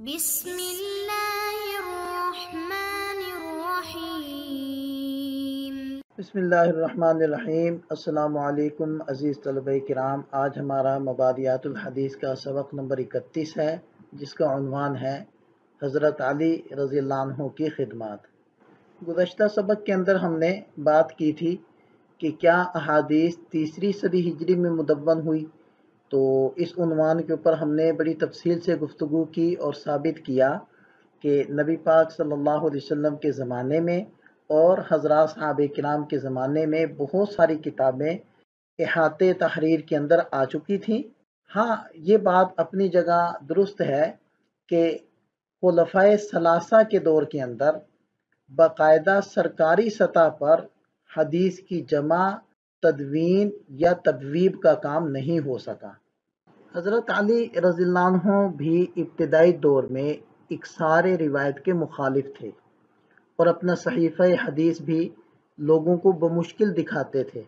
بسم اللہ الرحمن الرحیم۔ بسم اللہ الرحمن الرحیم۔ السلام علیکم عزیز طلبہ کرام، آج ہمارا مبادیات الحدیث کا سبق نمبر 31 ہے، جس کا عنوان ہے حضرت علی رضی اللہ عنہ کی خدمات۔ گزشتہ سبق کے اندر ہم نے بات کی تھی کہ کیا احادیث تیسری صدی ہجری میں مدون ہوئی، تو اس عنوان کے اوپر ہم نے بڑی تفصیل سے گفتگو کی اور ثابت کیا کہ نبی پاک صلی اللہ علیہ وسلم کے زمانے میں اور حضرات صحابہ کرام کے زمانے میں بہت ساری کتابیں احاطے تحریر کے اندر آ چکی تھیں۔ ہاں، یہ بات اپنی جگہ درست ہے کہ خلفائے ثلاثہ کے دور کے اندر باقاعدہ سرکاری سطح پر حدیث کی جمع، تدوین یا تبویب کا کام نہیں ہو سکا۔ حضرت علی رضی اللہ عنہ بھی ابتدائی دور میں اکثار روایت کے مخالف تھے اور اپنا صحیفہ حدیث بھی لوگوں کو بمشکل دکھاتے تھے،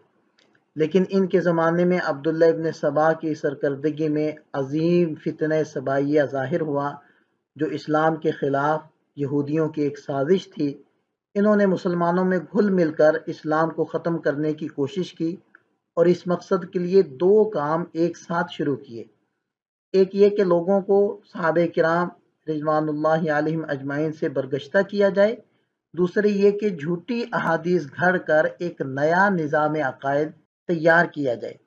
لیکن ان کے زمانے میں عبداللہ ابن سبا کی سرکردگی میں عظیم فتنہ سبائیہ ظاہر ہوا، جو اسلام کے خلاف یہودیوں کی ایک سازش تھی۔ انہوں نے مسلمانوں میں گھل مل کر اسلام کو ختم کرنے کی کوشش کی اور اس مقصد کے لیے دو کام ایک ساتھ شروع کیے۔ ایک یہ کہ لوگوں کو صحابہ کرام رضوان اللہ علیہم اجمعین سے برگشتہ کیا جائے، دوسرے یہ کہ جھوٹی احادیث گھڑ کر ایک نیا نظام عقائد تیار کیا جائے،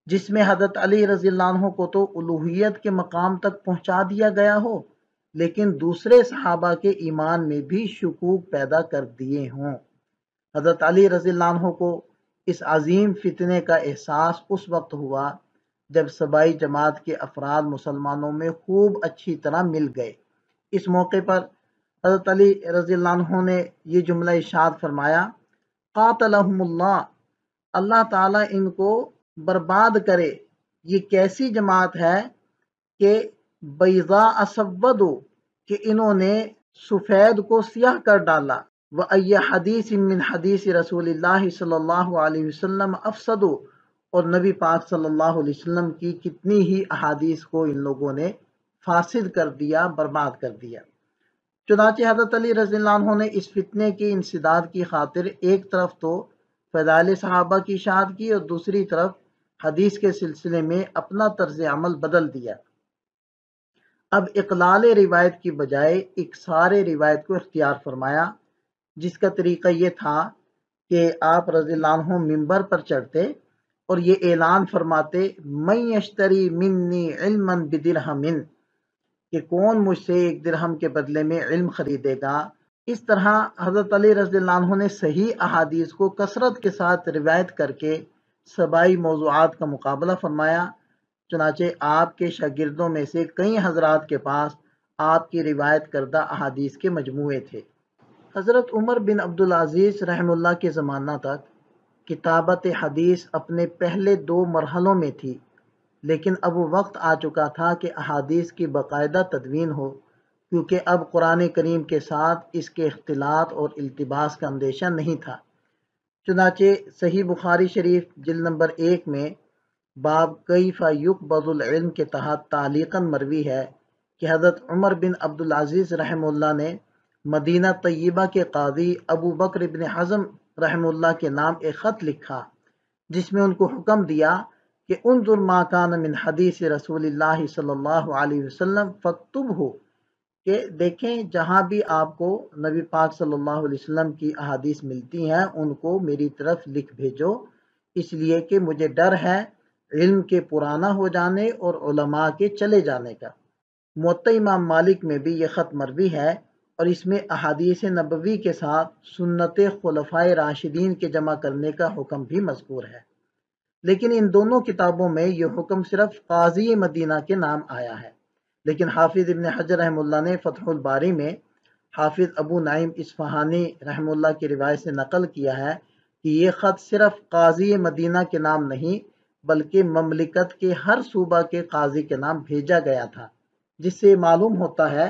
جس میں حضرت علی رضی اللہ عنہ کو تو الوہیت کے مقام تک پہنچا دیا گیا ہو، لیکن دوسرے صحابہ کے ایمان میں بھی شکوک پیدا کر دیے ہوں۔ حضرت علی رضی اللہ عنہ کو اس عظیم فتنے کا احساس اس وقت ہوا جب سبائی جماعت کے افراد مسلمانوں میں خوب اچھی طرح مل گئے۔ اس موقع پر حضرت علی رضی اللہ عنہ نے یہ جملہ ارشاد فرمایا، قاتلہم اللہ، اللہ تعالیٰ ان کو برباد کرے۔ یہ کیسی جماعت ہے کہ بیضاء اسودوا، کہ انہوں نے سفید کو سیاہ کر ڈالا، وَأَيَّ حَدِيثٍ مِّن حَدِيثِ رسول اللہ صلی اللہ علیہ وسلم افسدوا، اور نبی پاک صلی اللہ علیہ وسلم کی کتنی ہی احادیث کو ان لوگوں نے فاسد کر دیا، برباد کر دیا۔ چنانچہ حضرت علی رضی اللہ عنہ نے اس فتنے کے انسداد کی خاطر ایک طرف تو فضائل صحابہ کی اشاعت کی اور دوسری طرف حدیث کے سلسلے میں اپنا طرز عمل بدل دیا۔ اب اقلال روایت کی بجائے اکثار روایت کو اختیار فرمایا، جس کا طریقہ یہ تھا کہ آپ رضی اللہ عنہ منبر پر چڑھتے اور یہ اعلان فرماتے، من یشتری منی علما بدرہم، کہ کون مجھ سے ایک درہم کے بدلے میں علم خریدے گا۔ اس طرح حضرت علی رضی اللہ عنہ نے صحیح احادیث کو کثرت کے ساتھ روایت کر کے سبائی موضوعات کا مقابلہ فرمایا۔ چنانچہ آپ کے شاگردوں میں سے کئی حضرات کے پاس آپ کی روایت کردہ احادیث کے مجموعے تھے۔ حضرت عمر بن عبدالعزیز رحمہ اللہ کے زمانہ تک کتابت حدیث اپنے پہلے دو مرحلوں میں تھی، لیکن اب وہ وقت آ چکا تھا کہ احادیث کی باقاعدہ تدوین ہو، کیونکہ اب قرآن کریم کے ساتھ اس کے اختلاط اور التباس کا اندیشہ نہیں تھا۔ چنانچہ صحیح بخاری شریف جلد نمبر 1 میں باب کیف یقبض العلم کے تحت تعلیقاً مروی ہے کہ حضرت عمر بن عبدالعزیز رحمہ اللہ نے مدینہ طیبہ کے قاضی ابو بکر بن حزم رحمہ اللہ کے نام ایک خط لکھا، جس میں ان کو حکم دیا کہ انظر ما کان من حدیث رسول اللہ صلی اللہ علیہ وسلم فاکتبہ، کہ دیکھیں جہاں بھی آپ کو نبی پاک صلی اللہ علیہ وسلم کی احادیث ملتی ہیں ان کو میری طرف لکھ بھیجو، اس لیے کہ مجھے ڈر ہے علم کے پرانا ہو جانے اور علماء کے چلے جانے کا۔ موطا امام مالک میں بھی یہ خط مروی ہے اور اس میں احادیث نبوی کے ساتھ سنت خلفائے راشدین کے جمع کرنے کا حکم بھی مذکور ہے، لیکن ان دونوں کتابوں میں یہ حکم صرف قاضی مدینہ کے نام آیا ہے۔ لیکن حافظ ابن حجر رحمہ اللہ نے فتح الباری میں حافظ ابو نعیم اصفہانی رحمہ اللہ کی روایت سے نقل کیا ہے کہ یہ خط صرف قاضی مدینہ کے نام نہیں بلکہ مملکت کے ہر صوبہ کے قاضی کے نام بھیجا گیا تھا، جس سے معلوم ہوتا ہے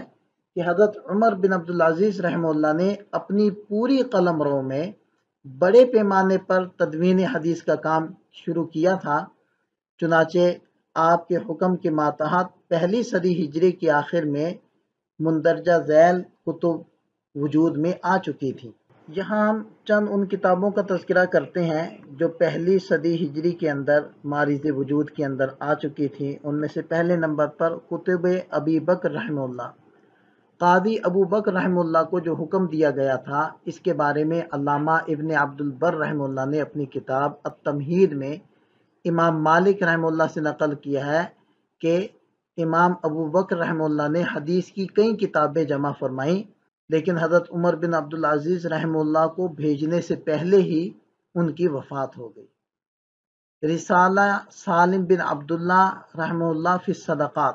کہ حضرت عمر بن عبدالعزیز رحمہ اللہ نے اپنی پوری قلم رو میں بڑے پیمانے پر تدوین حدیث کا کام شروع کیا تھا۔ چنانچہ آپ کے حکم کے ماتحت پہلی صدی ہجری کے آخر میں مندرجہ ذیل کتب وجود میں آ چکی تھی۔ یہاں ہم چند ان کتابوں کا تذکرہ کرتے ہیں جو پہلی صدی ہجری کے اندر مارز وجود کے اندر آ چکی تھی۔ ان میں سے پہلے نمبر پر کتب ابی بکر رحمہ اللہ، قاضی ابو بکر رحمہ اللہ کو جو حکم دیا گیا تھا، اس کے بارے میں علامہ ابن عبد البر رحمہ اللہ نے اپنی کتاب التمہید میں امام مالک رحمہ اللہ سے نقل کیا ہے کہ امام ابو بکر رحمہ اللہ نے حدیث کی کئی کتابیں جمع فرمائیں، لیکن حضرت عمر بن عبدالعزیز رحمہ اللہ کو بھیجنے سے پہلے ہی ان کی وفات ہو گئی۔ رسالہ سالم بن عبداللہ رحمہ اللہ فی الصدقات،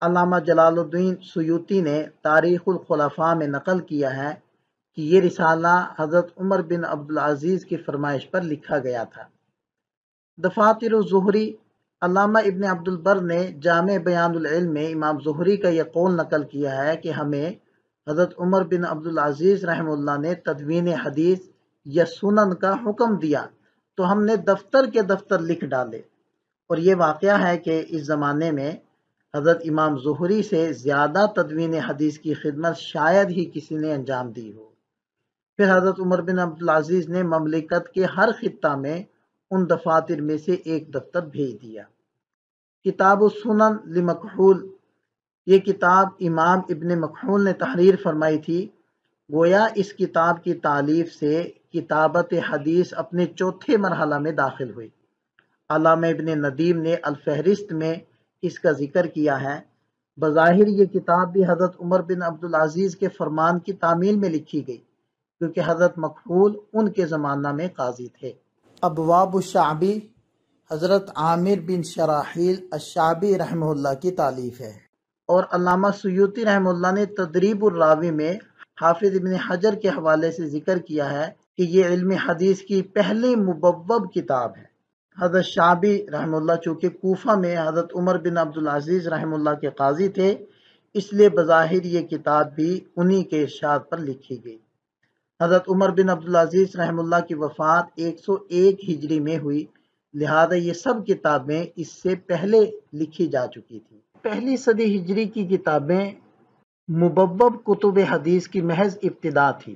علامہ جلال الدین سیوطی نے تاریخ الخلفاء میں نقل کیا ہے کہ یہ رسالہ حضرت عمر بن عبدالعزیز کی فرمائش پر لکھا گیا تھا۔ دفاتر الزہری، علامہ ابن عبد البر نے جامع بیان العلم میں امام زہری کا یہ قول نقل کیا ہے کہ ہمیں حضرت عمر بن عبدالعزیز رحمہ اللہ نے تدوین حدیث یا سنن کا حکم دیا تو ہم نے دفتر کے دفتر لکھ ڈالے، اور یہ واقعہ ہے کہ اس زمانے میں حضرت امام زہری سے زیادہ تدوین حدیث کی خدمت شاید ہی کسی نے انجام دی ہو۔ پھر حضرت عمر بن عبدالعزیز نے مملکت کے ہر خطہ میں ان دفاتر میں سے ایک دفتر بھیج دیا۔ کتاب السنن لمکحول، یہ کتاب امام ابن مکحول نے تحریر فرمائی تھی۔ گویا اس کتاب کی تالیف سے کتابت حدیث اپنے چوتھے مرحلہ میں داخل ہوئی۔ علامہ ابن ندیم نے الفہرست میں اس کا ذکر کیا ہے۔ بظاہر یہ کتاب بھی حضرت عمر بن عبدالعزیز کے فرمان کی تعمیل میں لکھی گئی، کیونکہ حضرت مکحول ان کے زمانہ میں قاضی تھے۔ ابواب الشعبی، حضرت عامر بن شراحیل الشعبی رحمہ اللہ کی تالیف ہے، اور علامہ سیوطی رحمہ اللہ نے تدریب الراوی میں حافظ ابن حجر کے حوالے سے ذکر کیا ہے کہ یہ علم حدیث کی پہلی مبوب کتاب ہے۔ حضرت شعبی رحمہ اللہ چونکہ کوفہ میں حضرت عمر بن عبدالعزیز رحمہ اللہ کے قاضی تھے، اس لیے بظاہر یہ کتاب بھی انہی کے ارشاد پر لکھی گئی۔ حضرت عمر بن عبدالعزیز رحمہ اللہ کی وفات 101 ہجری میں ہوئی، لہذا یہ سب کتابیں اس سے پہلے لکھی جا چکی تھیں۔ پہلی صدی ہجری کی کتابیں مبوب کتب حدیث کی محض ابتدا تھی۔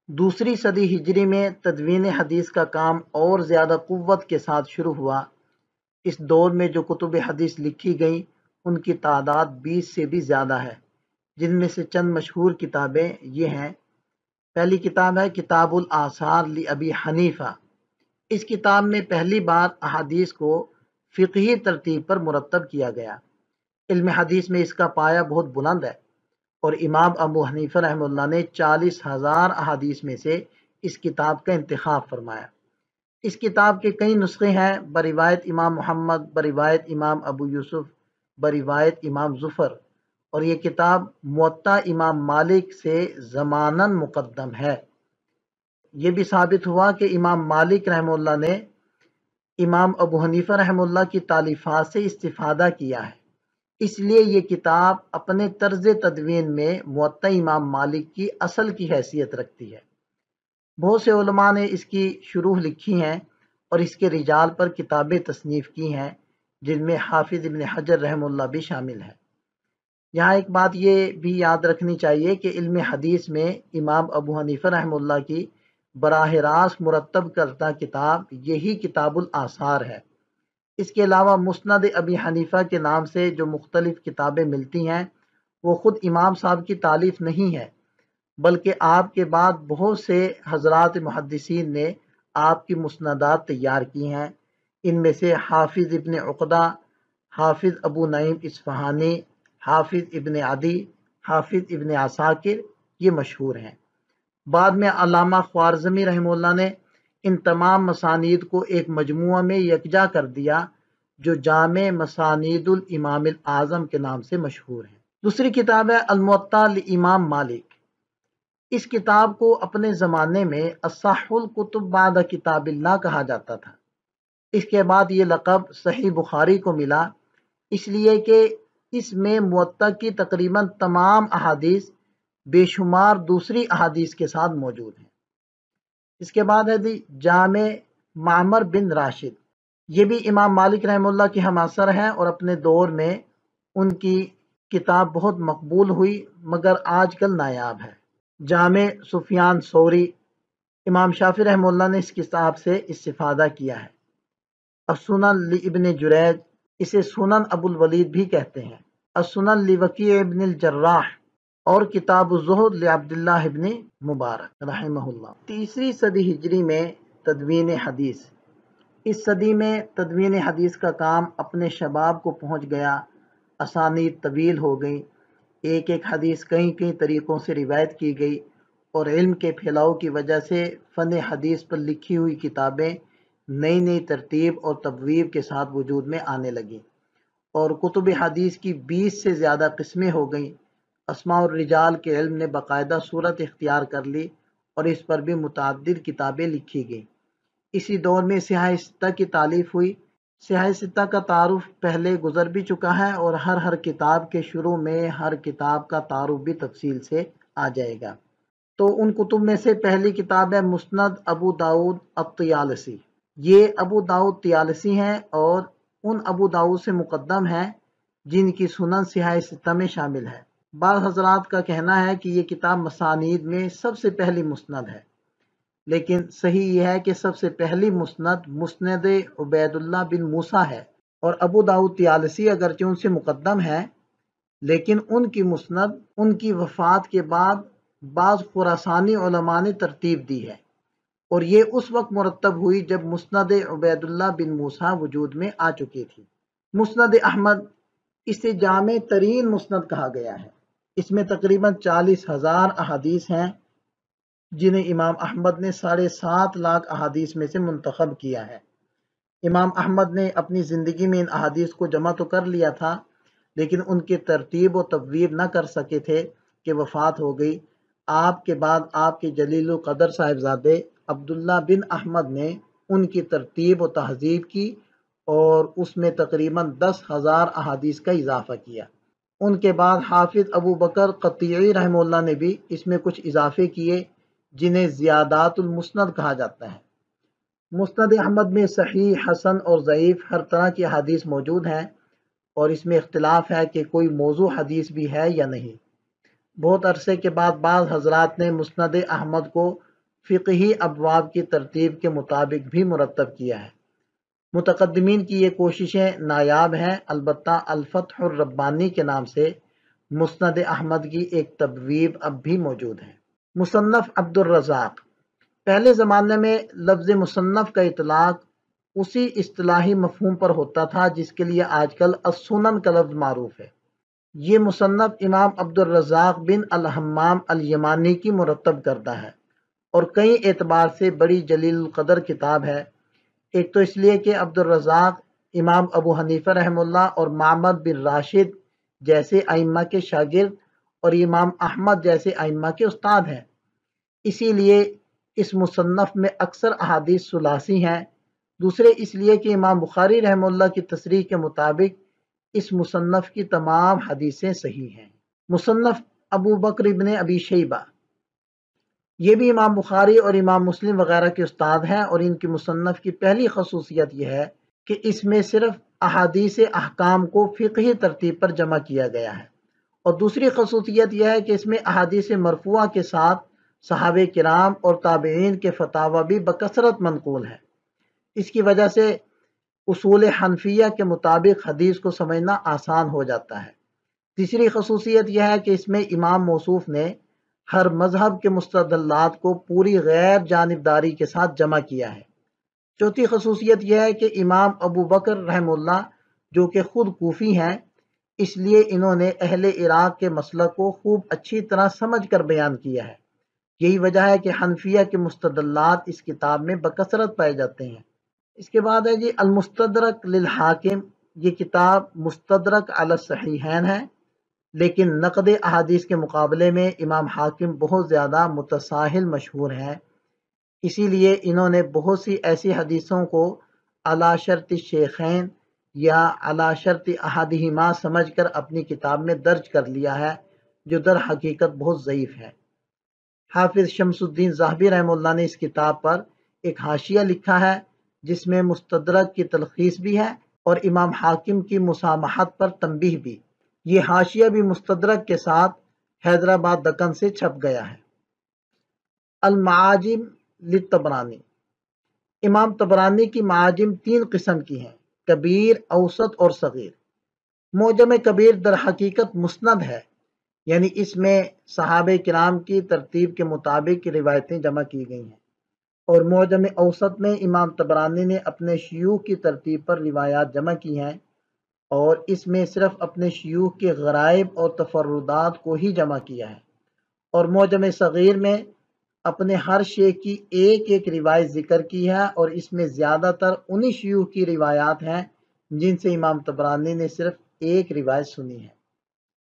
دوسری صدی ہجری میں تدوین حدیث کا کام اور زیادہ قوت کے ساتھ شروع ہوا۔ اس دور میں جو کتب حدیث لکھی گئیں ان کی تعداد 20 سے بھی زیادہ ہے، جن میں سے چند مشہور کتابیں یہ ہیں۔ پہلی کتاب ہے کتاب الآثار لابی حنیفہ۔ اس کتاب میں پہلی بار احادیث کو فقہی ترتیب پر مرتب کیا گیا۔ علم حدیث میں اس کا پایہ بہت بلند ہے، اور امام ابو حنیفہ رحمہ اللہ نے 40,000 احادیث میں سے اس کتاب کا انتخاب فرمایا۔ اس کتاب کے کئی نسخے ہیں، بروایت امام محمد، بروایت امام ابو یوسف، بروایت امام ظفر، اور یہ کتاب موطا امام مالک سے زماناً مقدم ہے۔ یہ بھی ثابت ہوا کہ امام مالک رحمہ اللہ نے امام ابو حنیفہ رحمہ اللہ کی تالیفات سے استفادہ کیا ہے، اس لیے یہ کتاب اپنے طرز تدوین میں موطا امام مالک کی اصل کی حیثیت رکھتی ہے۔ بہت سے علماء نے اس کی شروح لکھی ہیں اور اس کے رجال پر کتابیں تصنیف کی ہیں، جن میں حافظ ابن حجر رحمہ اللہ بھی شامل ہے۔ یہاں ایک بات یہ بھی یاد رکھنی چاہیے کہ علم حدیث میں امام ابو حنیفہ رحمہ اللہ کی براہ راست مرتب کردہ کتاب یہی کتاب الآثار ہے۔ اس کے علاوہ مسند ابی حنیفہ کے نام سے جو مختلف کتابیں ملتی ہیں وہ خود امام صاحب کی تالیف نہیں ہے، بلکہ آپ کے بعد بہت سے حضرات محدثین نے آپ کی مسندات تیار کی ہیں۔ ان میں سے حافظ ابن عقدہ، حافظ ابو نعیم اصفہانی، حافظ ابن عدی، حافظ ابن عساکر یہ مشہور ہیں۔ بعد میں علامہ خوارزمی رحمہ اللہ نے ان تمام مسانید کو ایک مجموعہ میں یکجا کر دیا جو جامع مسانید الامام الاعظم کے نام سے مشہور ہے۔ دوسری کتاب ہے الموطا لامام مالک۔ اس کتاب کو اپنے زمانے میں اصح الکتب بعد کتاب اللہ کہا جاتا تھا۔ اس کے بعد یہ لقب صحیح بخاری کو ملا، اس لیے کہ اس میں موطا کی تقریباً تمام احادیث بے شمار دوسری احادیث کے ساتھ موجود ہیں۔ اس کے بعد ہے جامع معمر بن راشد۔ یہ بھی امام مالک رحمہ اللہ کے ہم عصر ہیں اور اپنے دور میں ان کی کتاب بہت مقبول ہوئی مگر آج کل نایاب ہے۔ جامع سفیان ثوری، امام شافعی رحمہ اللہ نے اس کتاب سے استفادہ کیا ہے۔ السنن لابن جریج، اسے سنن ابو الولید بھی کہتے ہیں۔ السنن لوکیع ابن الجراح، اور کتاب الزہد لعبداللہ ابن مبارک رحمہ اللہ۔ تیسری صدی ہجری میں تدوین حدیث، اس صدی میں تدوین حدیث کا کام اپنے شباب کو پہنچ گیا، اسانید طویل ہو گئی، ایک ایک حدیث کئی کئی طریقوں سے روایت کی گئی، اور علم کے پھیلاؤ کی وجہ سے فن حدیث پر لکھی ہوئی کتابیں نئی نئی ترتیب اور تبویب کے ساتھ وجود میں آنے لگیں، اور کتب حدیث کی 20 سے زیادہ قسمیں ہو گئیں۔ اسماء الرجال کے علم نے باقاعدہ صورت اختیار کر لی اور اس پر بھی متعدد کتابیں لکھی گئیں۔ اسی دور میں سیاہ ستہ کی تالیف ہوئی۔ سیاہ ستہ کا تعارف پہلے گزر بھی چکا ہے، اور ہر کتاب کے شروع میں ہر کتاب کا تعارف بھی تفصیل سے آ جائے گا۔ تو ان کتب میں سے پہلی کتاب ہے مسند ابو داؤد الطیالسی۔ یہ ابو داؤد طیالسی ہیں اور ان ابو داؤد سے مقدم ہیں جن کی سنن سیاہ ستہ میں شامل ہے۔ بعض حضرات کا کہنا ہے کہ یہ کتاب مسانید میں سب سے پہلی مسند ہے، لیکن صحیح یہ ہے کہ سب سے پہلی مسند مسند عبید اللہ بن موسیٰ ہے، اور ابو داؤد طیالسی اگرچہ ان سے مقدم ہے لیکن ان کی مسند ان کی وفات کے بعد بعض خراسانی علماء نے ترتیب دی ہے، اور یہ اس وقت مرتب ہوئی جب مسند عبید اللہ بن موسیٰ وجود میں آ چکی تھی۔ مسند احمد، اسے جامع ترین مسند کہا گیا ہے۔ اس میں تقریباً 40,000 احادیث ہیں جنہیں امام احمد نے 7.5 لاکھ احادیث میں سے منتخب کیا ہے۔ امام احمد نے اپنی زندگی میں ان احادیث کو جمع تو کر لیا تھا، لیکن ان کی ترتیب و تبویب نہ کر سکے تھے کہ وفات ہو گئی۔ آپ کے بعد آپ کے جلیل القدر صاحبزادے عبداللہ بن احمد نے ان کی ترتیب و تہذیب کی اور اس میں تقریباً 10,000 احادیث کا اضافہ کیا۔ ان کے بعد حافظ ابو بکر قطیعی رحمہ اللہ نے بھی اس میں کچھ اضافے کیے جنہیں زیادات المسند کہا جاتا ہے۔ مسند احمد میں صحیح، حسن اور ضعیف ہر طرح کی حدیث موجود ہیں، اور اس میں اختلاف ہے کہ کوئی موضوع حدیث بھی ہے یا نہیں۔ بہت عرصے کے بعد بعض حضرات نے مسند احمد کو فقہی ابواب کی ترتیب کے مطابق بھی مرتب کیا ہے۔ متقدمین کی یہ کوششیں نایاب ہیں، البتہ الفتح الربانی کے نام سے مسند احمد کی ایک تبویب اب بھی موجود ہے۔ مصنف عبد الرزاق، پہلے زمانے میں لفظ مصنف کا اطلاق اسی اصطلاحی مفہوم پر ہوتا تھا جس کے لیے آج کل السنن کا لفظ معروف ہے۔ یہ مصنف امام عبد الرزاق بن الحمام الیمانی کی مرتب کردہ ہے، اور کئی اعتبار سے بڑی جلیل القدر کتاب ہے۔ ایک تو اس لیے کہ عبد الرزاق امام ابو حنیفہ رحمہ اللہ اور معمر بن راشد جیسے ائمہ کے شاگرد اور امام احمد جیسے ائمہ کے استاد ہیں، اسی لیے اس مصنف میں اکثر احادیث ثلاثی ہیں۔ دوسرے اس لیے کہ امام بخاری رحمہ اللہ کی تصریح کے مطابق اس مصنف کی تمام حدیثیں صحیح ہیں۔ مصنف ابو بکر ابن ابی شیبہ، یہ بھی امام بخاری اور امام مسلم وغیرہ کے استاد ہیں، اور ان کی مصنف کی پہلی خصوصیت یہ ہے کہ اس میں صرف احادیث احکام کو فقہی ترتیب پر جمع کیا گیا ہے، اور دوسری خصوصیت یہ ہے کہ اس میں احادیث مرفوعہ کے ساتھ صحابہ کرام اور تابعین کے فتاوی بھی بکثرت منقول ہیں۔ اس کی وجہ سے اصول حنفیہ کے مطابق حدیث کو سمجھنا آسان ہو جاتا ہے۔ تیسری خصوصیت یہ ہے کہ اس میں امام موصوف نے ہر مذہب کے مستدلات کو پوری غیر جانبداری کے ساتھ جمع کیا ہے۔ چوتھی خصوصیت یہ ہے کہ امام ابو بکر رحمہ اللہ جو کہ خود کوفی ہیں، اس لیے انہوں نے اہل عراق کے مسلک کو خوب اچھی طرح سمجھ کر بیان کیا ہے۔ یہی وجہ ہے کہ حنفیہ کے مستدلات اس کتاب میں بکثرت پائے جاتے ہیں۔ اس کے بعد ہے جی المستدرک للحاکم، یہ کتاب مستدرک علی الصحیحین ہے، لیکن نقد احادیث کے مقابلے میں امام حاکم بہت زیادہ متساہل مشہور ہیں، اسی لیے انہوں نے بہت سی ایسی حدیثوں کو علی شرط الشیخین یا علی شرط احدہما سمجھ کر اپنی کتاب میں درج کر لیا ہے، جو در حقیقت بہت ضعیف ہے۔ حافظ شمس الدین ذہبی رحمہ اللہ نے اس کتاب پر ایک حاشیہ لکھا ہے جس میں مستدرک کی تلخیص بھی ہے اور امام حاکم کی مسامحت پر تنبیہ بھی۔ یہ حاشیہ بھی مستدرک کے ساتھ حیدرآباد دکن سے چھپ گیا ہے۔ المعاجم للطبرانی، امام طبرانی کی معاجم 3 قسم کی ہیں: کبیر، اوسط اور صغیر۔ معجم کبیر در حقیقت مسند ہے، یعنی اس میں صحابہ کرام کی ترتیب کے مطابق روایتیں جمع کی گئی ہیں، اور معجم اوسط میں امام طبرانی نے اپنے شیوخ کی ترتیب پر روایات جمع کی ہیں، اور اس میں صرف اپنے شیوخ کے غرائب اور تفردات کو ہی جمع کیا ہے، اور معجم صغیر میں اپنے ہر شیخ کی ایک ایک روایت ذکر کی ہے، اور اس میں زیادہ تر انہی شیوخ کی روایات ہیں جن سے امام طبرانی نے صرف ایک روایت سنی ہے۔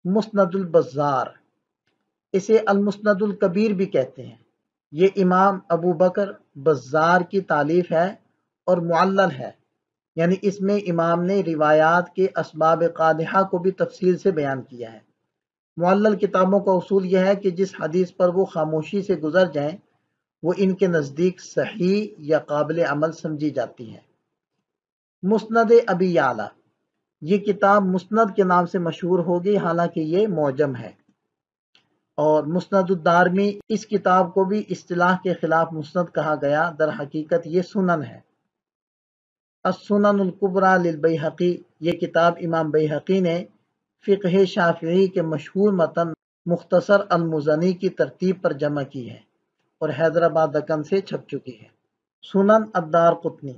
مسند البزار، اسے المسند الکبیر بھی کہتے ہیں، یہ امام ابو بکر بزار کی تالیف ہے اور معلل ہے، یعنی اس میں امام نے روایات کے اسباب قادحہ کو بھی تفصیل سے بیان کیا ہے۔ معلل کتابوں کا اصول یہ ہے کہ جس حدیث پر وہ خاموشی سے گزر جائیں وہ ان کے نزدیک صحیح یا قابل عمل سمجھی جاتی ہے۔ مسند ابی یعلا، یہ کتاب مسند کے نام سے مشہور ہوگی حالانکہ یہ معجم ہے۔ اور مسند الدارمی، اس کتاب کو بھی اصطلاح کے خلاف مسند کہا گیا، در حقیقت یہ سنن ہے۔ السنن الکبریٰ للبیہقی، یہ کتاب امام بیہقی نے فقہ شافعی کے مشہور متن مختصر المزنی کی ترتیب پر جمع کی ہے اور حیدرآباد دکن سے چھپ چکی ہے۔ سنن الدارقطنی،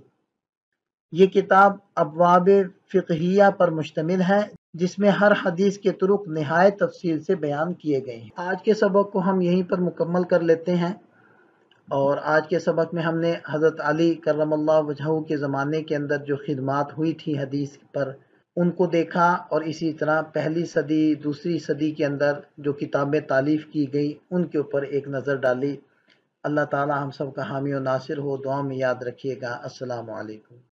یہ کتاب ابواب فقہیہ پر مشتمل ہے جس میں ہر حدیث کے طرق نہایت تفصیل سے بیان کیے گئے ہیں۔ آج کے سبق کو ہم یہیں پر مکمل کر لیتے ہیں، اور آج کے سبق میں ہم نے حضرت علی کرم اللہ وجہہ کے زمانے کے اندر جو خدمات ہوئی تھی حدیث پر ان کو دیکھا، اور اسی طرح پہلی صدی دوسری صدی کے اندر جو کتابیں تالیف کی گئی ان کے اوپر ایک نظر ڈالی۔ اللہ تعالی ہم سب کا حامی و ناصر ہو، دعا میں یاد رکھیے گا۔ السلام علیکم۔